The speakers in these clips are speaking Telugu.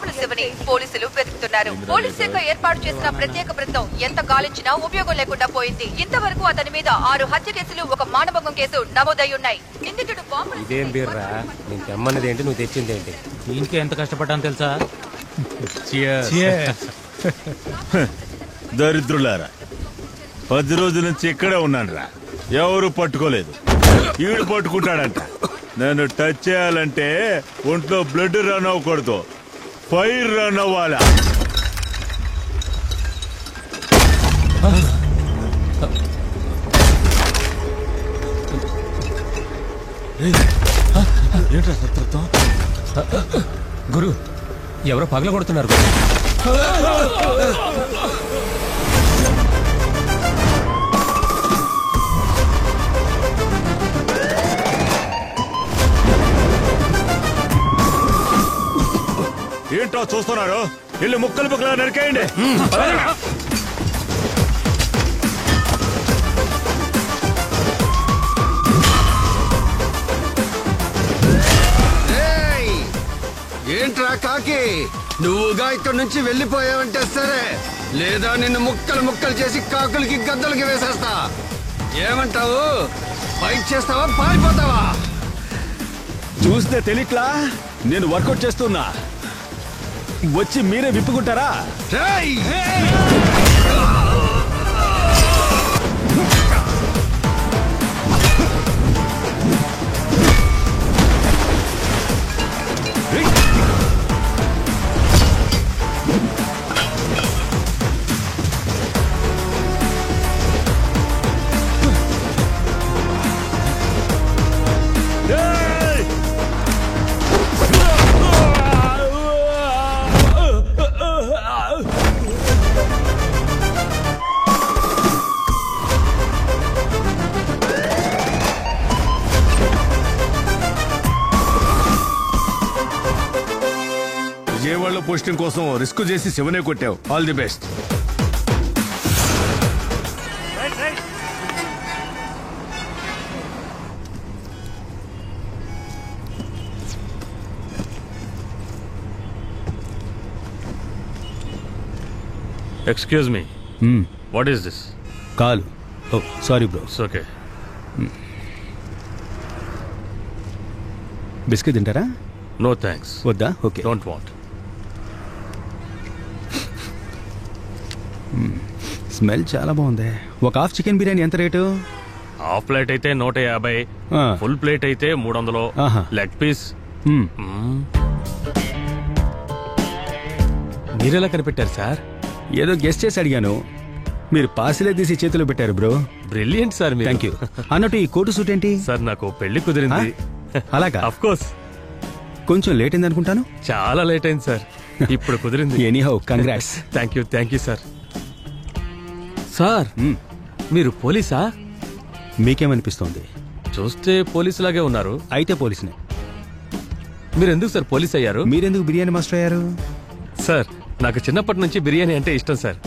పాముల శివని పోలీసులు వెతుకుతున్నారు. పోలీస్ శాఖ ఏర్పాటు చేసిన ప్రత్యేక బృందం ఎంత గాలించినా ఉపయోగం లేకుండా పోయింది. ఇంతవరకు అతని మీద 6 హత్య కేసులు, 1 మానభంగం కేసు నమోదై ఉన్నాయి. నిందితుడు పాముల నువ్వు తెచ్చిందేంటి? దీనికి ఎంత కష్టపడ్డాను తెలుసా? దరిద్రులారా, 10 రోజుల నుంచి ఇక్కడే ఉన్నాను రా, ఎవరు పట్టుకోలేదు. ఈడు పట్టుకుంటాడంట. నన్ను టచ్ చేయాలంటే ఒంట్లో బ్లడ్ రన్ అవ్వకూడదు, ఫైర్ రన్ అవ్వాలా. ఏంట్రా శత్రుత్వం? గురు, ఎవరో పగల కొడుతున్నారు. ఏంటో చూస్తున్నారు? ఇల్లు ముక్కలు ముక్కలుగా నరికేయండి. ఏంట్రా కాకి, నువ్వుగా ఇక్కడి నుంచి వెళ్ళిపోయావంటే సరే, లేదా నిన్ను ముక్కలు ముక్కలు చేసి కాకులకి గద్దలకి వేసేస్తా. ఏమంటావు? ఫైట్ చేస్తావా, పారిపోతావా? చూస్తే తెలియట్లా నేను వర్కౌట్ చేస్తున్నా, వచ్చి మీరే విప్పుకుంటారా? విజయవాడలో పోస్టింగ్ కోసం రిస్క్ చేసి శివనే కొట్టావు. All the best. Excuse me. What is this? Call. Oh, sorry bro. It's okay. Biscuit తింటారా? No thanks. వద్దా? ఓకే. Don't want. స్మెల్ చాలా బాగుంది. ఒక హాఫ్ చికెన్ బిర్యానీ ఎంత రేటు? హాఫ్ ప్లేట్ అయితే 150, ఫుల్ ప్లేట్ అయితే 300. Leg piece. మీరెలా కనిపెట్టారు సార్? ఏదో గెస్ట్ చేసి అడిగాను, మీరు పాసిలే తీసి చేతిలో పెట్టారు bro. Brilliant sir. Thank you. అన్నట్టు ఈ కోటు సూట్ ఏంటి? సార్ నాకు పెళ్లి కుదిరింది. అలాగా? Of course. కొంచెం లేట్ అయింది అనుకుంటాను. చాలా లేట్ అయింది సార్, ఇప్పుడు కుదిరింది. Anyhow congrats. Thank you sir. Sir మీరు పోలీసా? మీకేమనిపిస్తోంది? చూస్తే పోలీసులాగే ఉన్నారు. అయితే పోలీసునే. మీరెందుకు సార్ పోలీస్ అయ్యారు? మీరెందుకు బిర్యానీ మాస్టర్ అయ్యారు? సార్ నాకు చిన్నప్పటి నుంచి బిర్యానీ అంటే ఇష్టం సార్,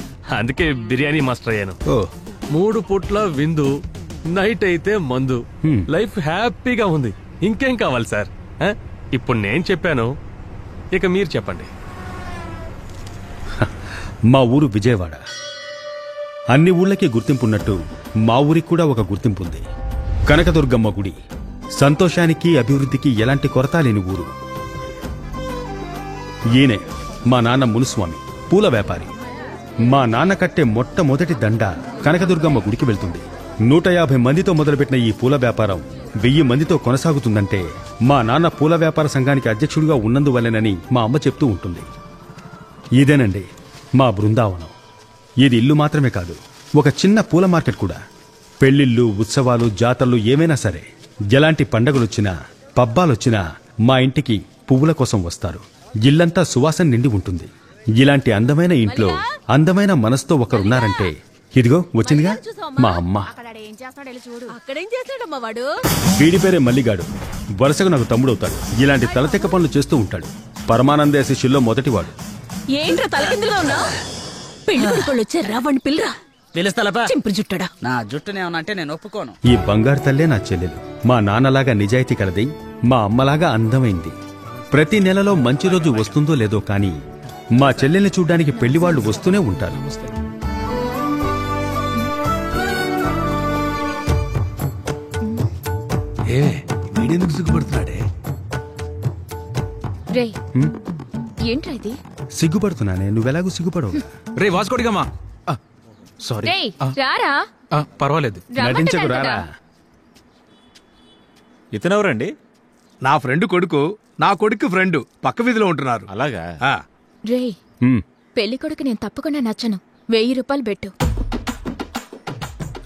అందుకే బిర్యానీ మాస్టర్ అయ్యాను. 3 పూట్ల విందు, నైట్ అయితే మందు, లైఫ్ హ్యాపీగా ఉంది. ఇంకేం కావాలి సార్? ఇప్పుడు నేను చెప్పాను, ఇక మీరు చెప్పండి. మా ఊరు విజయవాడ. అన్ని ఊళ్ళకి గుర్తింపున్నట్టు మా ఊరికి కూడా ఒక గుర్తింపు ఉంది. కనకదుర్గమ్మ గుడి. సంతోషానికి అభివృద్ధికి ఎలాంటి కొరత లేని ఊరు. ఈయనే మా నాన్న మునుస్వామి, పూల వ్యాపారి. మా నాన్న కట్టే మొట్టమొదటి దండ కనకదుర్గమ్మ గుడికి వెళ్తుంది. 150 మందితో మొదలుపెట్టిన ఈ పూల వ్యాపారం 1000 మందితో కొనసాగుతుందంటే మా నాన్న పూల వ్యాపార సంఘానికి అధ్యక్షుడిగా ఉన్నందువల్లనని మా అమ్మ చెప్తూ ఉంటుంది. ఇదేనండి మా బృందావనం. ఇది ఇల్లు మాత్రమే కాదు, ఒక చిన్న పూల మార్కెట్ కూడా. పెళ్లిళ్ళు, ఉత్సవాలు, జాతరలు ఏమైనా సరే, ఎలాంటి పండగలొచ్చినా, పబ్బాలొచ్చినా మా ఇంటికి పువ్వుల కోసం వస్తారు. ఇల్లంతా సువాసన నిండి ఉంటుంది. ఇలాంటి అందమైన ఇంట్లో అందమైన మనసుతో ఒకరున్నారంటే ఇదిగో వచ్చిందిగా మా అమ్మ. వీడి పేరే మల్లిగాడు. వరుసగా నాకు తమ్ముడవుతాడు. ఇలాంటి తలతెక్క పనులు చేస్తూ ఉంటాడు. పరమానంద శిష్యుల్లో మొదటివాడు. నా జుట్టునేమనంటే నేను ఒప్పుకోను. ఈ బంగారు తల్లే నా చెల్లెలు. మా నాన్నలాగా నిజాయితీ కలది, మా అమ్మలాగా అందమైంది. ప్రతి నెలలో మంచి రోజు వస్తుందో లేదో కానీ మా చెల్లెల్ని చూడ్డానికి పెళ్లివాళ్లు వస్తూనే ఉంటారు. వీడెందుకు సిగ్గుపడుతున్నాడే? ఏంట్రా ఇది? సిగ్గుపడుతున్నానే, నువ్వెలాగూ సిగ్గుపడవు. రే వాస్కోడిగమ్మా. సారీ, రారా. పర్వాలేదు, నటించకు, రారా. ఇతనెవరండి? నా ఫ్రెండ్ కొడుకు, నా కొడుకు ఫ్రెండ్ పక్క వీధిలో ఉంటున్నారు. అలాగా? రే, పెళ్లి కొడుకు నేను తప్పకుండా నచ్చను. 1000 రూపాయలు పెట్టు.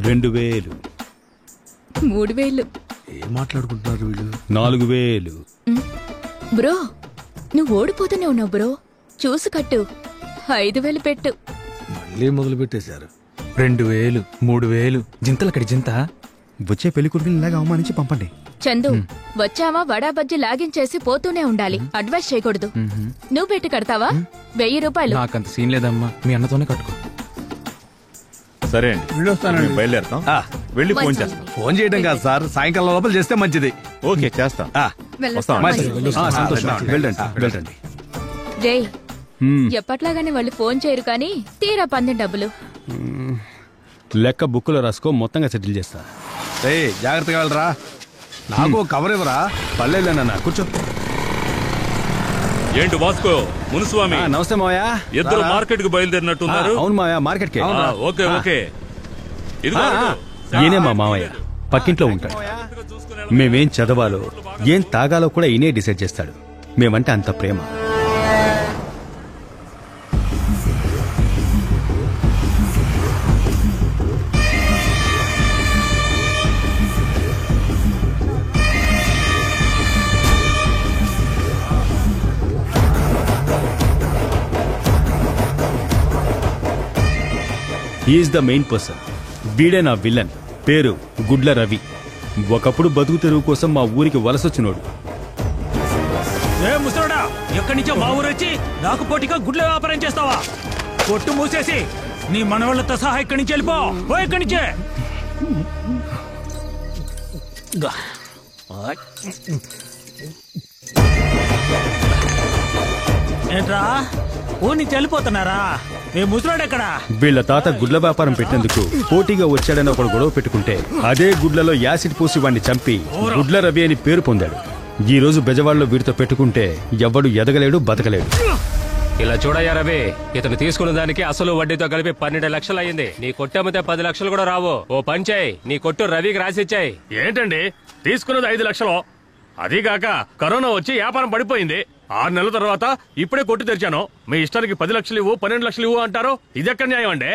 2000. 3000. ఏం మాట్లాడుకుంటున్నారు వీళ్ళు? 4000. బ్రో, నువ్వు ఓడిపోతూనే ఉన్నావు బ్రో. చూసు కట్టు. 5000 పెట్టు. మళ్ళీ మొదలు పెట్టేశారు. 2000, 3000. జింతలక్కడి జింత. వచ్చే పెళ్లి కొడుకుని ఇలాగ అవమానించి పంపండి. చందు, వచ్చావా వడా బజ్జి లాగించేసి పోతూనే ఉండాలి. అడ్వైస్ చేయకూడదు. నువ్వు పెట్టి కడతావా? 1000 రూపాయలు. నాకంత సీన్ లేదమ్మా, మీ అన్నతోనే కట్టుకో. సరే అండి, బయలుదేరుతాం. వెళ్ళి ఫోన్ చేస్తాం. ఫోన్ చేయడం కాదు సార్, సాయంకాలం లోపల చేస్తే మంచిది. ఓకే, చేస్తాం. వెళ్ళండి. రే, ఎప్పట్లాగానే వాళ్ళు ఫోన్ చేయరు కానీ తీరా పందెం డబ్బులు లెక్క బుక్కులో రాసుకో, మొత్తంగా సెటిల్ చేస్తా. జాగ్రత్తగా వెళ్ళరా. నాకు కవర్ ఇవ్వరా? పర్లేదన్నా, కూర్చో. ఏంటి వాస్కో, మునుస్వామి? నమస్తే మావయ్య. ఇద్దరు మార్కెట్ కు బయలుదేరినట్టున్నారు. అవును మావయ్య, మార్కెట్ కి. Okay okay. ఈయనే మా మావయ్య, పక్కింట్లో ఉంటాడు. మేమేం చదవాలో ఏం తాగాలో కూడా ఈయనే డిసైడ్ చేస్తాడు. మేమంటే అంత ప్రేమ. Is the main person. వీడే నా విలన్. పేరు గుడ్ల రవి. ఒకప్పుడు బతుకు తెరువు కోసం మా ఊరికి వలసొచ్చినోడు. ముసలోడా, ఎక్కడి నుంచో మా ఊరు వచ్చి నాకు పోటీగా గుడ్ల వ్యాపారం చేస్తావా? కొట్టు మూసేసి నీ మనవాళ్లతో సహా ఇక్కడి నుంచి వెళ్ళిపో. ఇక్కడి నుంచే. ఏంట్రా, ఊరి నుంచి వెళ్ళిపోతున్నారా? మీ ముసలోడెక్కడా? వీళ్ల తాత గుడ్ల వ్యాపారం పెట్టినందుకు పోటీగా వచ్చాడని ఒకడు గొడవ పెట్టుకుంటే అదే గుడ్లలో యాసిడ్ పూసి వాడిని చంపి గుడ్ల రవి అని పేరు పొందాడు. ఈ రోజు బెజవాడలో వీడితో పెట్టుకుంటే ఎవ్వడు ఎదగలేడు, బతకలేడు. ఇలా చూడయ్యా రవి, ఇతను తీసుకున్న దానికి అసలు వడ్డీతో కలిపి 12 లక్షలు అయింది. నీ కొట్టమితే 10 లక్షలు కూడా రావు. ఓ పని చేయి, నీ కొట్టు రవికి రాసిచ్చాయి. ఏంటండి తీసుకున్నది 5 లక్షలు? అదీగాక కరోనా వచ్చి వ్యాపారం పడిపోయింది. 6 నెలల తర్వాత ఇప్పుడే కొట్టు తెరిచాను. మీ ఇష్టానికి 10 లక్షలు ఇవ్వు, 12 లక్షలు ఇవ్వు అంటారు. ఇదెక్కడ న్యాయం అండి?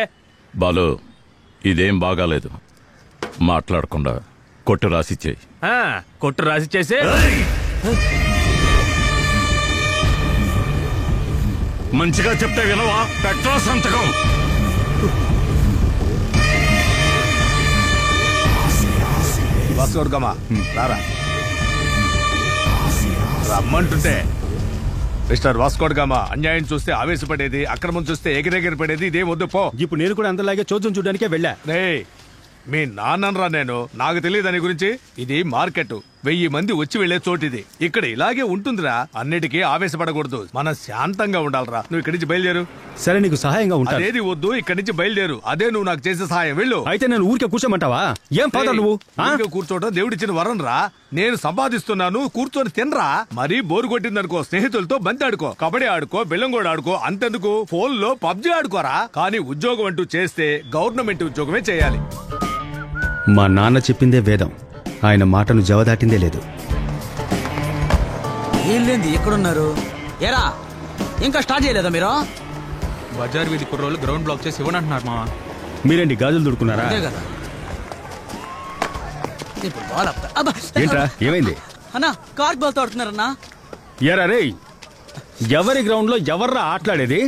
బాలు, ఇదేం బాగాలేదు. మాట్లాడకుండా కొట్టు రాసిచ్చేయి. కొట్టు రాసిచ్చేసి మంచిగా చెప్తే వినవా? పెట్రో సంతకం. రారా, రమ్మంటుంటే. మిస్టర్ వాస్కోడ్ గామా, అన్యాయం చూస్తే ఆవేశపడేది, అక్రమం చూస్తే ఎగిరెగిరి పడేది. ఇదేం వద్దు పో. ఇప్పుడు నేను కూడా అందరిలాగే చోద్యం చూడడానికే వెళ్ళా. మీ నాన్నరా నేను, నాకు తెలియదు దాని గురించి. ఇది మార్కెట్, 1000 మంది వచ్చి వెళ్లే చోటిది. ఇక్కడ ఇలాగే ఉంటుందిరా. అన్నిటికీ ఆవేశపడకూడదు, మనం శాంతంగా ఉండాలరా. నువ్వు ఇక్కడి నుంచి బయలుదేరు. సరే, నీకు సహాయంగా ఉంటాను. అదేది వద్దు, ఇక్కడి నుంచి బయలుదేరు. అదే నువ్వు నాకు చేసే సహాయం. వెళ్ళు. అయితే నేను ఊరికే కూర్చోమంటావా? ఏం ఫాదర్ నువ్వు? కూర్చోవడం దేవుడిచ్చిన వరం రా. నేను సంపాదిస్తున్నాను, కూర్చొని తినరా. మరీ బోరు కొట్టిందనుకో, స్నేహితులతో బంతి ఆడుకో, కబడ్డీ ఆడుకో, బెల్లంగోడ ఆడుకో. అంతెందుకు, ఫోన్ లో పబ్జీ ఆడుకోరా. కానీ ఉద్యోగం అంటూ చేస్తే గవర్నమెంట్ ఉద్యోగమే చేయాలి. మా నాన్న చెప్పిందే వేదం. ఆయన మాటను జవదాటిందే లేదు. ఏం లేంది ఎక్కడున్నారు? ఏరా, ఇంకా స్టార్ట్ చేయలేదా మీరు? బజార్ వీధి కుర్రోళ్ళు గ్రౌండ్ బ్లాక్ చేసి ఇవ్వనంటున్నారు మావా. మీరేంటి గాజులు దుడుకున్నారా? ఏంట్రా, ఏమైంది? అన్నా, కార్క్ బాల్ తోడుతున్నారన్నా. ఎరా రే, ఎవరి గ్రౌండ్ లో ఎవర్రా ఆటలాడేది?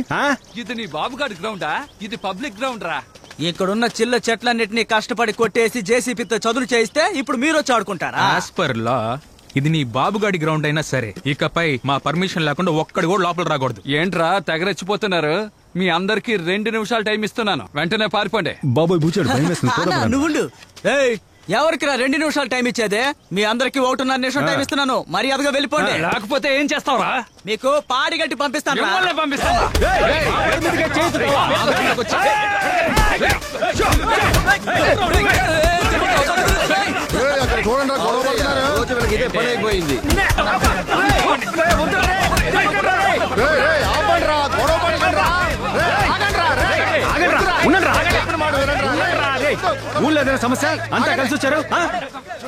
ఇది నీ బాబుగాడి గ్రౌండా? ఇది పబ్లిక్ గ్రౌండ్ రా. ఇక్కడున్న చిల్ల చెట్లన్నిటినీ కష్టపడి కొట్టేసి జేసీపీతో చదును చేయిస్తే ఇప్పుడు మీరు వచ్చి ఆడుకుంటారా? యాజ్ పర్ లా ఇది నీ బాబుగాడి గ్రౌండ్ అయినా సరే, ఇకపై మా పర్మిషన్ లేకుండా ఒక్కడి కూడా లోపల రాకూడదు. ఏంట్రా తెగరెచ్చిపోతున్నారు? మీ అందరికి 2 నిమిషాలు టైం ఇస్తున్నాను, వెంటనే పారిపోండి. బాబోయ్ బూచాడు, భయం వేస్తుంది. నువ్వు ఎవరికిరా 2 నిమిషాలు టైం ఇచ్చేదే? మీ అందరికి 1.5 నిమిషం టైం ఇస్తున్నాను, మర్యాదగా వెళ్ళిపోండి. లేకపోతే ఏం చేస్తావురా? మీకు పాడి గట్టి పంపిస్తాను. ఇదే పని అయిపోయింది. ఊళ్ళో ఏదైనా సమస్య? అంతా కలిసి వచ్చారు,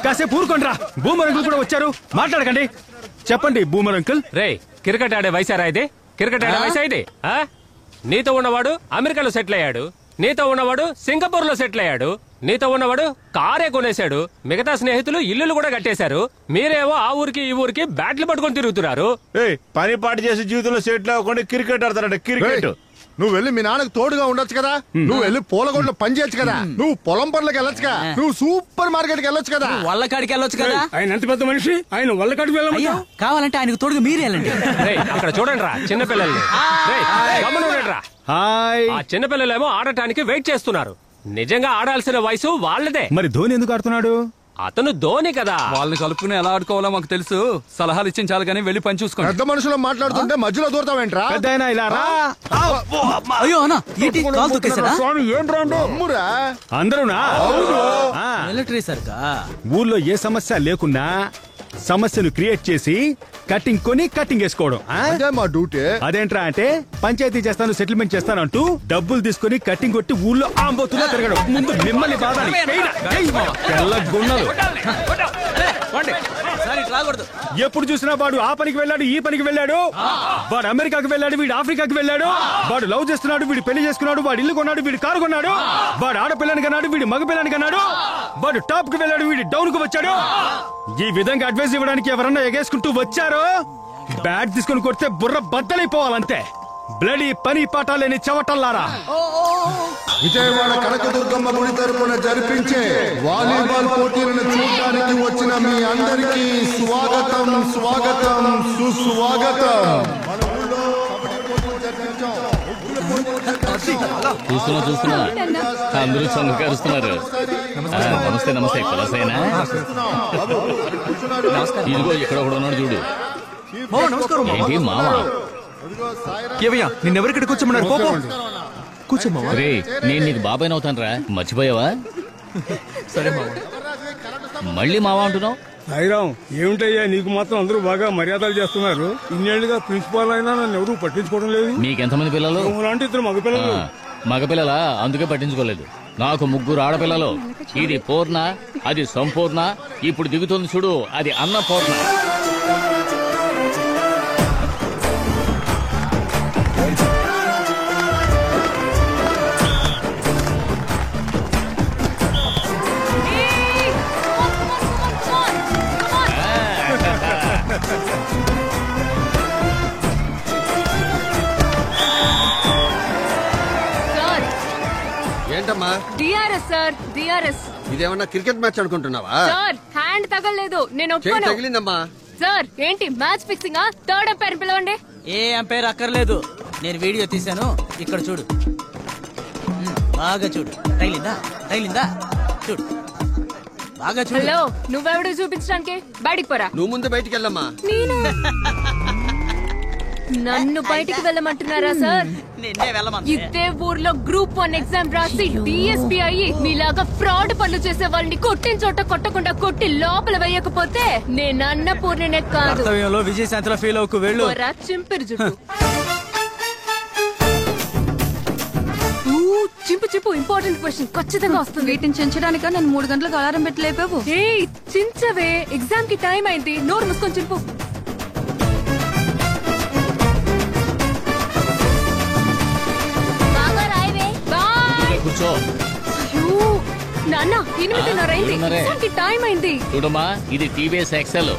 కాసేపు ఊరుకోండిరా. బూమర్ అంకుల్ కూడా వచ్చారు, మాట్లాడకండి. చెప్పండి బూమర్ అంకుల్. రే క్రికెట్ ఆడే వయసారా ఇది? క్రికెట్ ఆడే వయసా ఇది? నీతో ఉన్నవాడు అమెరికాలో సెటిల్ అయ్యాడు, నీతో ఉన్నవాడు సింగపూర్ లో సెటిల్ అయ్యాడు, నీతో ఉన్నవాడు కారే కొనేశాడు, మిగతా స్నేహితులు ఇల్లులు కూడా కట్టేశారు. మీరేమో ఆ ఊరికి ఈ ఊరికి బ్యాట్లు పట్టుకొని తిరుగుతున్నారు. పని పాటు చేసి జీవితంలో సెటిల్ అవ్వకుండా క్రికెట్ ఆడతారంట. క్రికెట్ నువ్వు వెళ్ళి మీ నాన్నకు తోడుగా ఉండొచ్చు కదా, నువ్వు వెళ్ళి పూలగొండలో పని చేయొచ్చు కదా, నువ్వు పొలం పనులకు వెళ్ళొచ్చు కదా, నువ్వు సూపర్ మార్కెట్ కి వెళ్ళొచ్చు కదా, వల్లకాడికి వెళ్ళొచ్చు కదా. ఆయన ఎంత పెద్ద మనిషి, ఆయన వల్లకాడికి వెళ్ళాలి. కావాలంటే ఆయనకు తోడుగా మీరే వెళ్ళండి. ఇక్కడ చూడండి రా చిన్నపిల్లల్ని. ఆ చిన్నపిల్లలేమో ఆడటానికి వెయిట్ చేస్తున్నారు. నిజంగా ఆడాల్సిన వయసు వాళ్ళదే. మరి ధోని ఎందుకు ఆడుతున్నాడు? అతను ధోని కదా. వాళ్ళని కలుపుకుని ఎలా ఆడుకోవాలో మాకు తెలుసు. సలహాలు ఇచ్చించాలి కానీ వెళ్ళి పని చూసుకోండి. పెద్ద మనుషులు మాట్లాడుతుంటే మధ్యలో దూరతావేంట్రా? అయ్యో అన్నా అందరూనా? మిలిటరీ సర్కా ఊర్లో ఏ సమస్య లేకున్నా సమస్యను క్రియేట్ చేసి కటింగ్ కొని కటింగ్ వేసుకోవడం మా డ్యూటీ. అదేంట్రా అంటే పంచాయతీ చేస్తాను, సెటిల్మెంట్ చేస్తాను అంటూ డబ్బులు తీసుకుని కటింగ్ కొట్టి ఊళ్ళో ఆంబోతున్నా తిరగడం. ముందు మిమ్మల్ని బాధాలి. ఎప్పుడు చూసినా వాడు ఆ పనికి వెళ్ళాడు, ఈ పనికి వెళ్ళాడు, వాడు అమెరికాకి వెళ్ళాడు, వీడు ఆఫ్రికాకి వెళ్ళాడు, వాడు లవ్ చేస్తున్నాడు, వీడు పెళ్లి చేసుకున్నాడు, వాడు ఇల్లు కొన్నాడు, వీడు కారు కొన్నాడు, వాడు ఆడపిల్లని కన్నాడు, వీడు మగ పిల్లని కన్నాడు, వాడు టాప్ కి వెళ్ళాడు, వీడు డౌన్ కు వచ్చాడు. ఈ విధంగా అడ్వైస్ ఇవ్వడానికి ఎవరన్నా ఎగేసుకుంటూ వచ్చారో బ్యాట్ తీసుకుని కొడితే బుర్ర బద్దలైపోవాలంతే. బ్లడీ పని పాట లేని చవటల్లారా. విజయవాడ కనకదుర్గమ్మ గుడి తరపున జరిపించే వాలీబాల్ పోటీలను చూడడానికి వచ్చిన మీ అందరికీ స్వాగతం, స్వాగతం, సుస్వాగతం. చూస్తున్నా అందరూ చంద్రకరుస్తున్నారు. నమస్తే నమస్తే కులసేనా? ఇదిగో ఇక్కడ ఒకడు ఉన్నాడు చూడు. ఏంటి మామ? నిన్నెవరిక్కడ కూర్చోమన్నారు? కూర్చోమా. రే నేను నీకు బాబాయ్ అవుతాను రా, మర్చిపోయావా? సరే మామ. మళ్ళీ మావా అంటున్నావు? సాయిరాం, ఏమిటయ్యా నీకు మాత్రం అందరూ బాగా మర్యాదలు చేస్తున్నారు. ఇన్నేళ్లుగా ప్రిన్సిపాల్ అయినా నన్ను ఎవరూ పట్టించుకోవడం లేదు. మీకెంతమంది పిల్లలు? లాంటి 2 మగపిల్లలు. మగపిల్లలా? అందుకే పట్టించుకోలేదు. నాకు 3 ఆడపిల్లలు. ఇది పూర్ణ, అది సంపూర్ణ, ఇప్పుడు దిగుతుంది చూడు అది అన్నపూర్ణ. ఏంటమ్మా? DRS sir, DRS. ఇదేమన్నా క్రికెట్ మ్యాచ్ అనుకుంటున్నావా? సార్ హ్యాండ్ తగలలేదు, నేను ఒప్పుకోను. తగిలిందమ్మా. సార్ ఏంటి మ్యాచ్ ఫిక్సింగ్? థర్డ్ అంపైర్ పిలవండి. ఏ అంపైర్ అక్కర్లేదు, నేను వీడియో తీశాను. ఇక్కడ చూడు, బాగా చూడు. తగిలిందా? తగిలిందా? చూడు బాగా చూడు. హలో, నువ్వెవడు చూపించడానికి? బయటికి పోరా. నువ్వు ముందు బయటికి వెళ్ళమ్మా. నేను నన్ను బయటికి వెళ్ళమంటున్నారా సార్? ఇదే ఊర్లో గ్రూప్ 1 ఎగ్జామ్ రాసి డిఎస్పీ అయ్యి మీలాగా ఫ్రాడ్ పనులు చేసే వాళ్ళని కొట్టిన చోట కొట్టకుండా కొట్టి లోపల వేయకపోతే నేను అన్నపూర్ణనే కాదు. కర్తవ్యంలో విజయశాంతిలో ఫీల్ అవుకు. వెళ్ళు. చింపిరి జుట్టు. చింపు చింపు. ఇంపార్టెంట్ క్వశ్చన్ ఖచ్చితంగా వస్తుంది. వీటిని చించడానిక నన్ను 3 గంటలకు అలారం పెట్టి లేపావు. ఏయ్ చించవే, ఎగ్జామ్ కి టైం అయింది. నోరు మూసుకొని చింపు. కూర్చో. నాన్న 8:30 అయింది. టైం అయింది. చూడమ్మా, ఇది టీవీఎస్ ఎక్సెల్.